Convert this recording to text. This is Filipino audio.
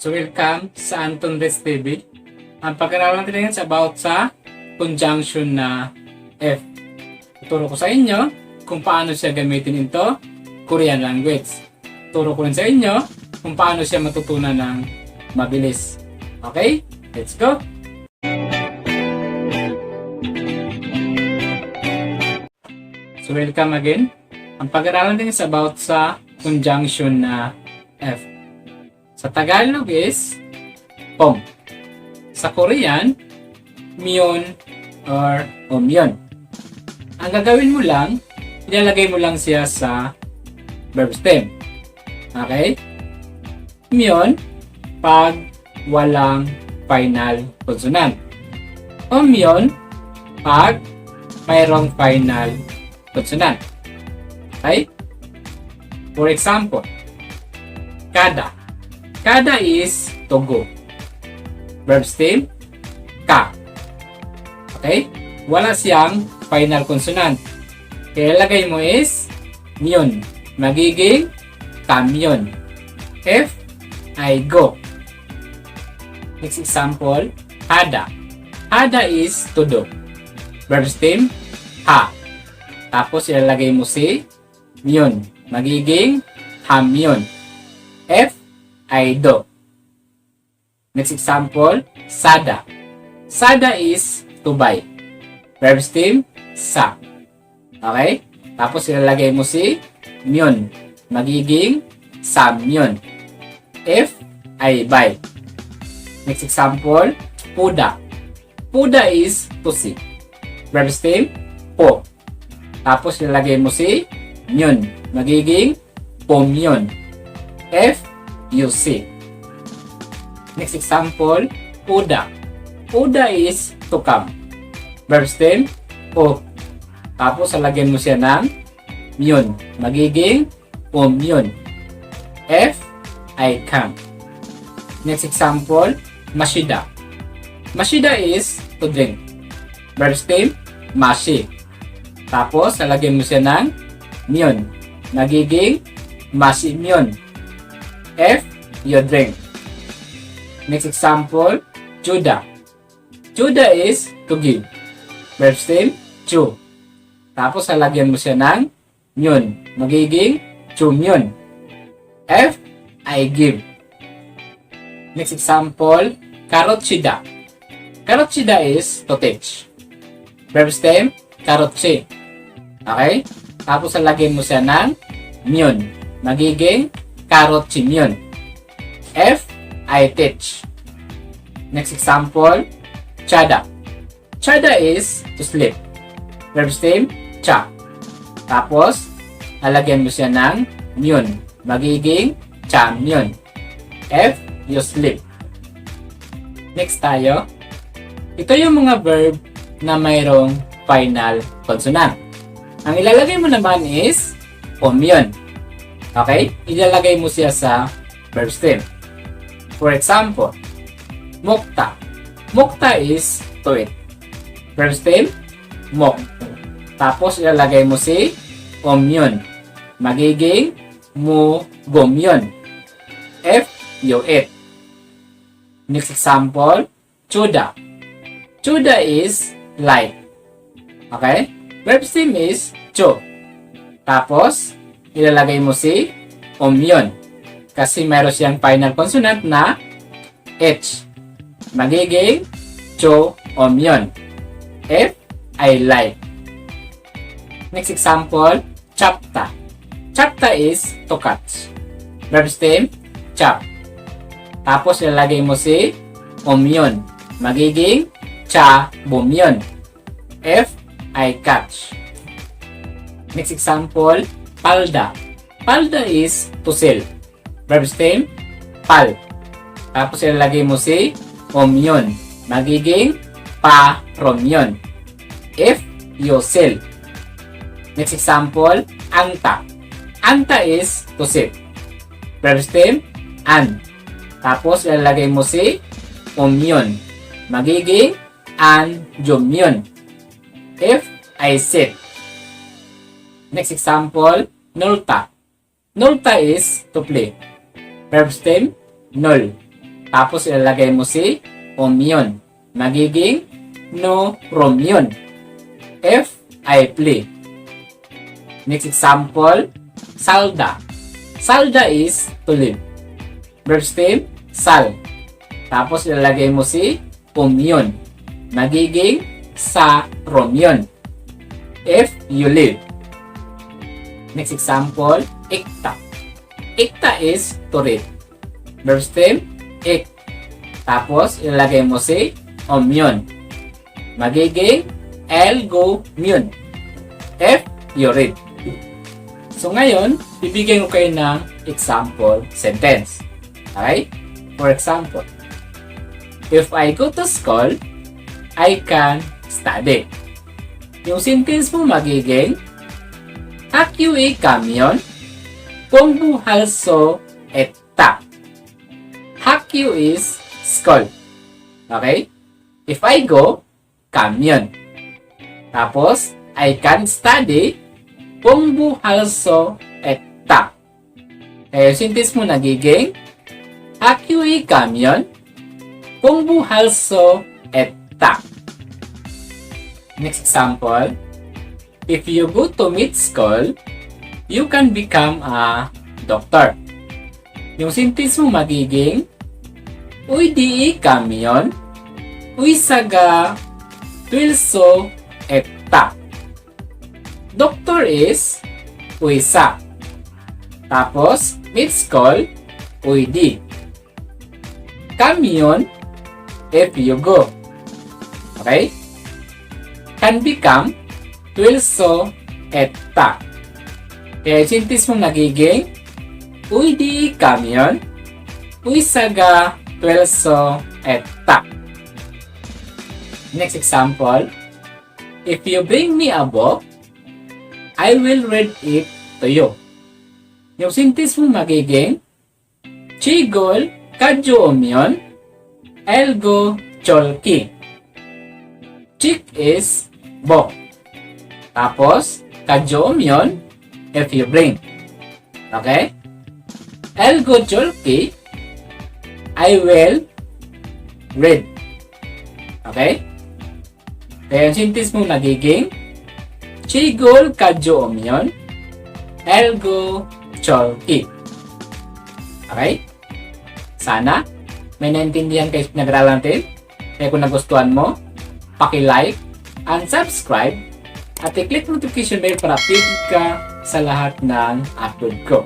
So welcome sa Anton Res TV. Ang pag-aralan natin ngayon about sa conjunction na F. Ituro ko sa inyo kung paano siya gamitin into Korean language. Turo ko rin sa inyo kung paano siya matutunan ng mabilis. Okay? Let's go! So welcome again. Ang pag-aralan natin is about sa conjunction na F. Sa Tagalog is pom. Sa Korean, myon or omyon. Ang gagawin mo lang, ilalagay mo lang siya sa verb stem. Okay? Myon, pag walang final consonant. Omyon, pag mayroong final consonant. Okay? For example, kada. Kada is to go. Verb stem, ka. Okay? Wala siyang final consonant. Kaya lagay mo is myon. Magiging kamyon. F, I go. Next example, hada. Hada is to do. Verb stem, ha. Tapos ilalagay mo si myon. Magiging hamyon. F, I do. Next example, sada. Sada is to buy. Verb stem, sa. Okay? Tapos ilalagay mo si myon. Magiging samyon. F, I buy. Next example, puda. Puda is to see. Verb stem, po. Tapos ilalagay mo si myon. Magiging pomyon. F, you see. Next example, puda. Puda is to come. Verb stem, po. Tapos lalagyan mo siya ng myon. Magiging pomyon. F, I come. Next example, mashida. Mashida is to drink. Verb stem, mashi. Tapos lalagyan mo siya ng myon. Magiging masimyon. F, you drink. Next example, juda. Juda is to give. Verb stem, chu. Tapos lalagyan mo siya ng myon. Magiging chumyon. F, I give. Next example, karotsida. Karotsida is to teach. Verb stem, karotsi. Okay? Tapos lalagyan mo siya ng myon. Magiging karotsimyon. F, I teach. Next example, chada. Chada is to sleep. Verb stem, cha. Tapos, lalagyan mo siya ng myon. Magiging chamyon. F, you sleep. Next tayo. Ito yung mga verb na mayroong final consonant. Ang ilalagay mo naman is omyon. Okay? Ilalagay mo siya sa verb stem. For example, mukta. Mukta is to eat. Verb stem, mok. Tapos ilalagay mo si omyon. Magiging mugomyon. F, you eat. Next example, chuda. Chuda is like. Okay? Verb stem is cho. Tapos, ilalagay mo si omyon. Kasi meron siyang final consonant na H. Magiging cho omyon. F, I like. Next example, chapta. Chapta is to catch. Verb stem, chap. Tapos ilalagay mo si omyon. Magiging cha bomyon. F, I catch. Next example, palda. Palda is to sell. Verb stem, pal. Tapos ilalagay mo si omyon. Magiging pa-romyon. F, you sell. Next example, anta. Anta is to sip. Verb stem, an. Tapos ilalagay mo si omyon. Magiging an-jomyon. F, I sip. Next example, nulta. Nulta is to play. Verb stem, null. Tapos ilalagay mo si omyon. Magiging no romyon. F, I play. Next example, salda. Salda is to live. Verb stem, sal. Tapos ilalagay mo si omyon. Magiging sa romyon. If you live. Next example, ikta. Ikta is to read. Verb stem, ik. Tapos ilalagay mo si omyon. Magiging elgo myon. If you read. So ngayon, bibigyan ko kayo ng example sentence. Okay? For example, if I go to school, I can study. Yung sentence mo magiging Hakyui kamyon, 공부할수 있다. Hakyu is school. Okay? If I go, kamyon. Tapos, I can study, 공부할수 있다. Kaya yung sentence mo nagiging 학교에 가면 공부할 수 있다. Next example, if you go to med school, you can become a doctor. Yung sentence mo magiging 의대에 가면 의사가 될 수 있다. Doctor is 의사. Tapos, med school, 의대. Kamyon, if you go. Okay? Can become, will so, etta. Kaya sentence mo nagiging, uidi kamyon, uisaga, will so, etta. Next example, if you bring me a book, I will read it to you. Yung sentence mo magiging, chigol, 가져오면 엘고 쫄기. Chick is book. Tapos, 가져오면 if you bring. Okay? 엘고 쫄기 I will read. Okay? Kaya yung sentence mo nagiging chigol 가져오면 엘고 쫄기. Okay? Sana, may naintindihan kayo sa pinag-aralan natin. Kaya kung nagustuhan mo, paki-like and subscribe at i-click notification bell para update ka sa lahat ng upload ko.